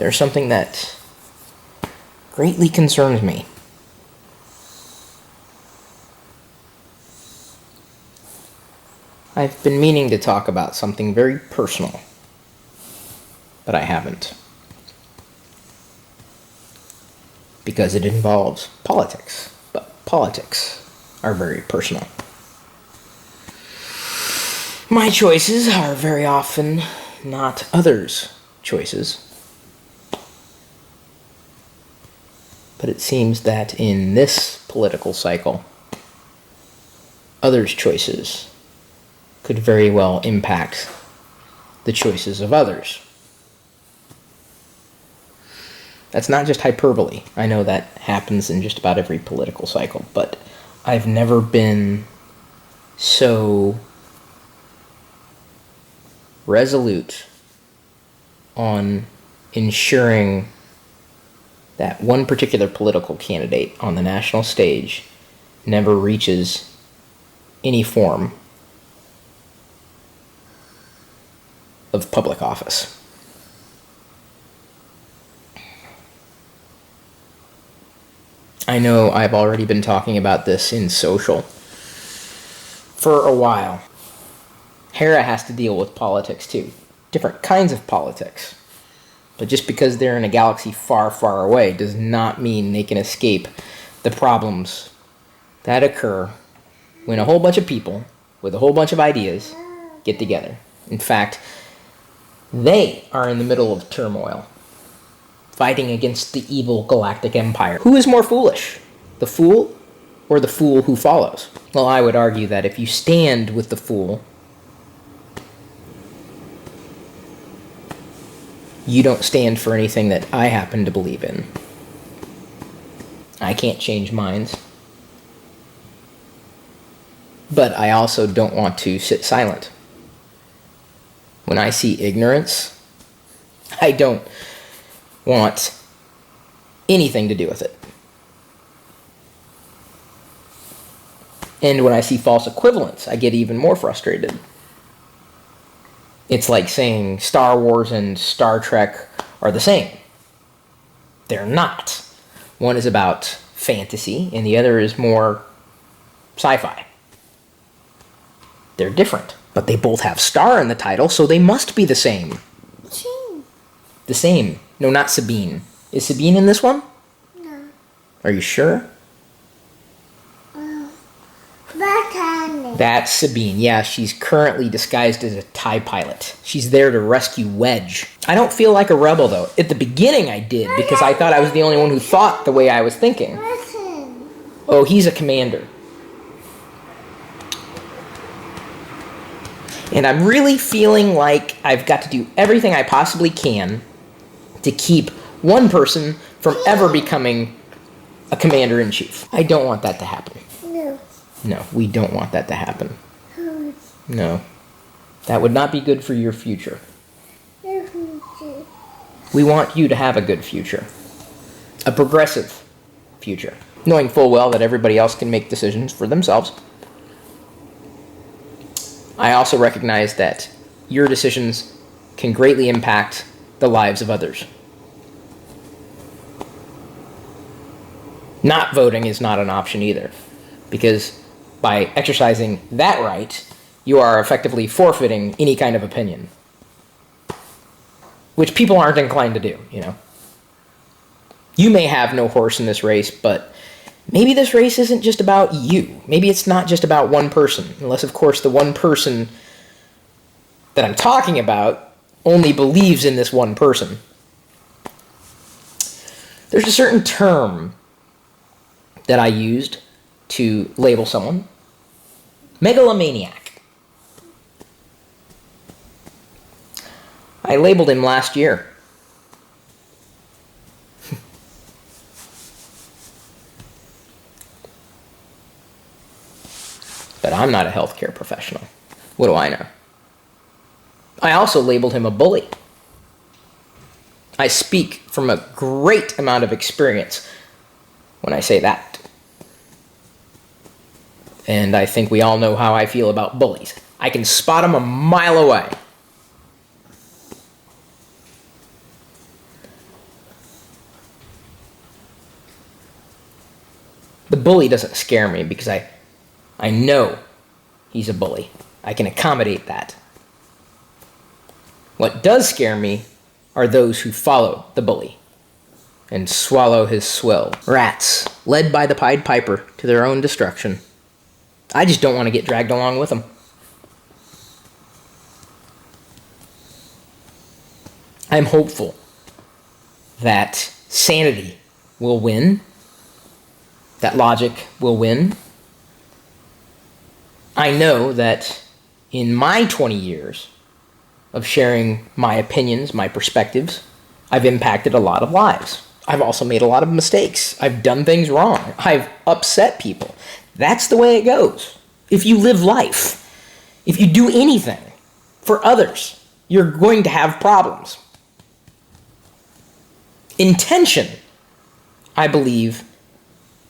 there's something that greatly concerns me. I've been meaning to talk about something very personal, but I haven't. Because it involves politics, but politics are very personal. My choices are very often not others' choices. But it seems that in this political cycle, others' choices could very well impact the choices of others. That's not just hyperbole. I know that happens in just about every political cycle, but I've never been so resolute on ensuring that one particular political candidate on the national stage never reaches any form of public office. I know I've already been talking about this in social for a while. Hera has to deal with politics too. Different kinds of politics. But just because they're in a galaxy far, far away does not mean they can escape the problems that occur when a whole bunch of people with a whole bunch of ideas get together. In fact, they are in the middle of turmoil, fighting against the evil galactic empire. Who is more foolish, the fool or the fool who follows? Well, I would argue that if you stand with the fool, you don't stand for anything that I happen to believe in. I can't change minds. But I also don't want to sit silent. When I see ignorance, I don't want anything to do with it. And when I see false equivalence, I get even more frustrated. It's like saying Star Wars and Star Trek are the same. They're not. One is about fantasy, and the other is more sci-fi. They're different, but they both have star in the title, so they must be the same. The same. No, not Sabine. Is Sabine in this one? No. Are you sure? That's Sabine. Yeah, she's currently disguised as a TIE pilot. She's there to rescue Wedge. I don't feel like a rebel, though. At the beginning, I did, because I thought I was the only one who thought the way I was thinking. Oh, he's a commander. And I'm really feeling like I've got to do everything I possibly can to keep one person from ever becoming a commander-in-chief. I don't want that to happen. No, we don't want that to happen. No. That would not be good for your future. We want you to have a good future. A progressive future. Knowing full well that everybody else can make decisions for themselves. I also recognize that your decisions can greatly impact the lives of others. Not voting is not an option either, because by exercising that right, you are effectively forfeiting any kind of opinion, which people aren't inclined to do, you know. You may have no horse in this race, but maybe this race isn't just about you. Maybe it's not just about one person, unless, of course, the one person that I'm talking about only believes in this one person. There's a certain term that I used to label someone. Megalomaniac. I labeled him last year. But I'm not a healthcare professional. What do I know? I also labeled him a bully. I speak from a great amount of experience when I say that. And I think we all know how I feel about bullies. I can spot them a mile away. The bully doesn't scare me because I know he's a bully. I can accommodate that. What does scare me are those who follow the bully and swallow his swill. Rats, led by the Pied Piper to their own destruction. I just don't want to get dragged along with them. I'm hopeful that sanity will win, that logic will win. I know that in my 20 years of sharing my opinions, my perspectives, I've impacted a lot of lives. I've also made a lot of mistakes. I've done things wrong. I've upset people. That's the way it goes. If you live life, if you do anything for others, you're going to have problems. Intention, I believe,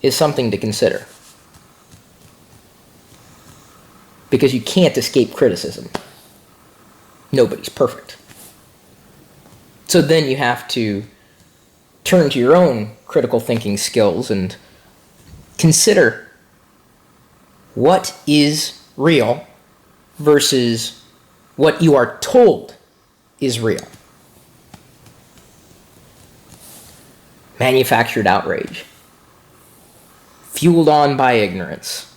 is something to consider. Because you can't escape criticism. Nobody's perfect. So then you have to turn to your own critical thinking skills and consider what is real versus what you are told is real. Manufactured outrage. Fueled on by ignorance.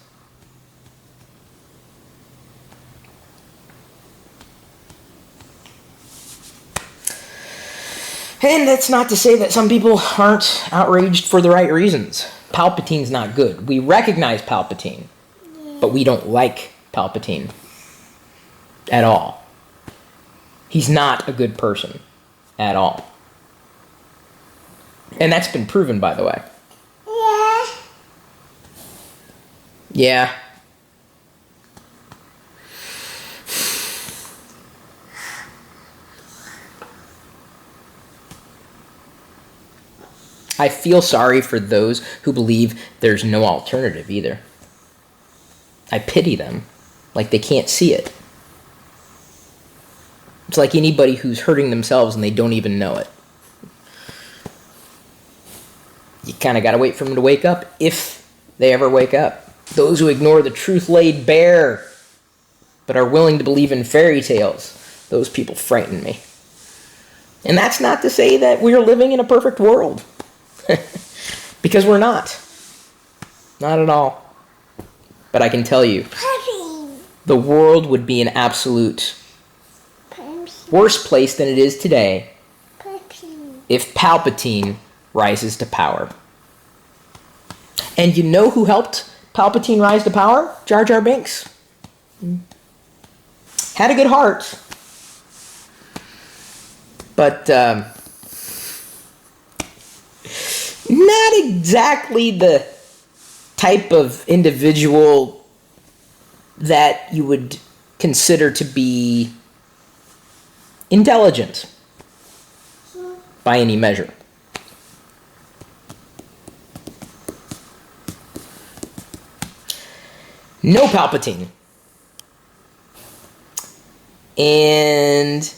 And that's not to say that some people aren't outraged for the right reasons. Palpatine's not good. We recognize Palpatine, but we don't like Palpatine at all. He's not a good person at all. And that's been proven, by the way. Yeah. I feel sorry for those who believe there's no alternative either. I pity them, like they can't see it. It's like anybody who's hurting themselves and they don't even know it. You kind of got to wait for them to wake up, if they ever wake up. Those who ignore the truth laid bare, but are willing to believe in fairy tales, those people frighten me. And that's not to say that we're living in a perfect world. Because we're not. Not at all. But I can tell you, the world would be an absolute worse place than it is today if Palpatine rises to power. And you know who helped Palpatine rise to power? Jar Jar Binks. Had a good heart. But not exactly the type of individual that you would consider to be intelligent by any measure. No Palpatine. And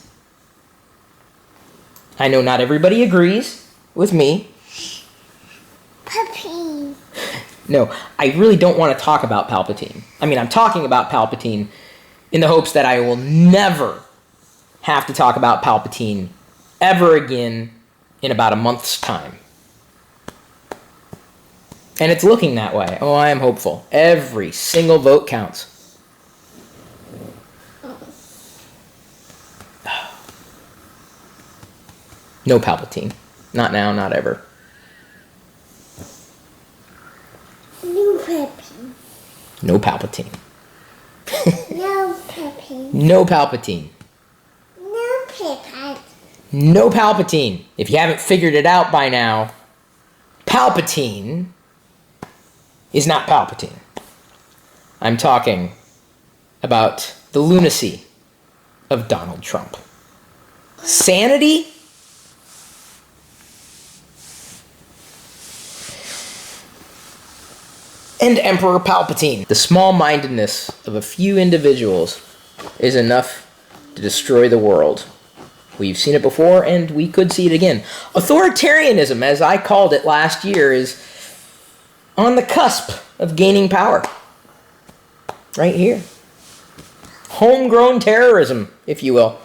I know not everybody agrees with me. Palpatine. No, I really don't want to talk about Palpatine. I mean, I'm talking about Palpatine in the hopes that I will never have to talk about Palpatine ever again in about a month's time. And it's looking that way. Oh, I am hopeful. Every single vote counts. No Palpatine. Not now, not ever. No Palpatine. No Palpatine. No Palpatine. No Palpatine. No Palpatine. No Palpatine. If you haven't figured it out by now, Palpatine is not Palpatine. I'm talking about the lunacy of Donald Trump. Sanity? And Emperor Palpatine. The small-mindedness of a few individuals is enough to destroy the world. We've seen it before, and we could see it again. Authoritarianism, as I called it last year, is on the cusp of gaining power. Right here. Homegrown terrorism, if you will.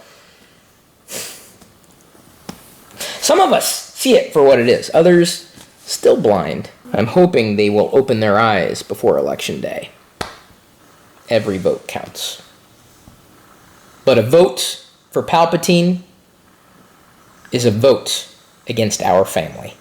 Some of us see it for what it is. Others still blind. I'm hoping they will open their eyes before Election Day. Every vote counts. But a vote for Palpatine is a vote against our family.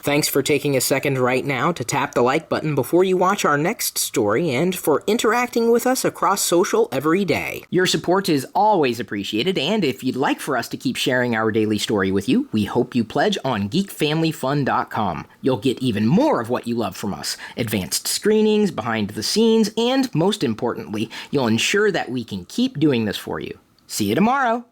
Thanks for taking a second right now to tap the like button before you watch our next story and for interacting with us across social every day. Your support is always appreciated, and if you'd like for us to keep sharing our daily story with you, we hope you pledge on geekfamilyfun.com. You'll get even more of what you love from us: advanced screenings, behind the scenes, and most importantly, you'll ensure that we can keep doing this for you. See you tomorrow!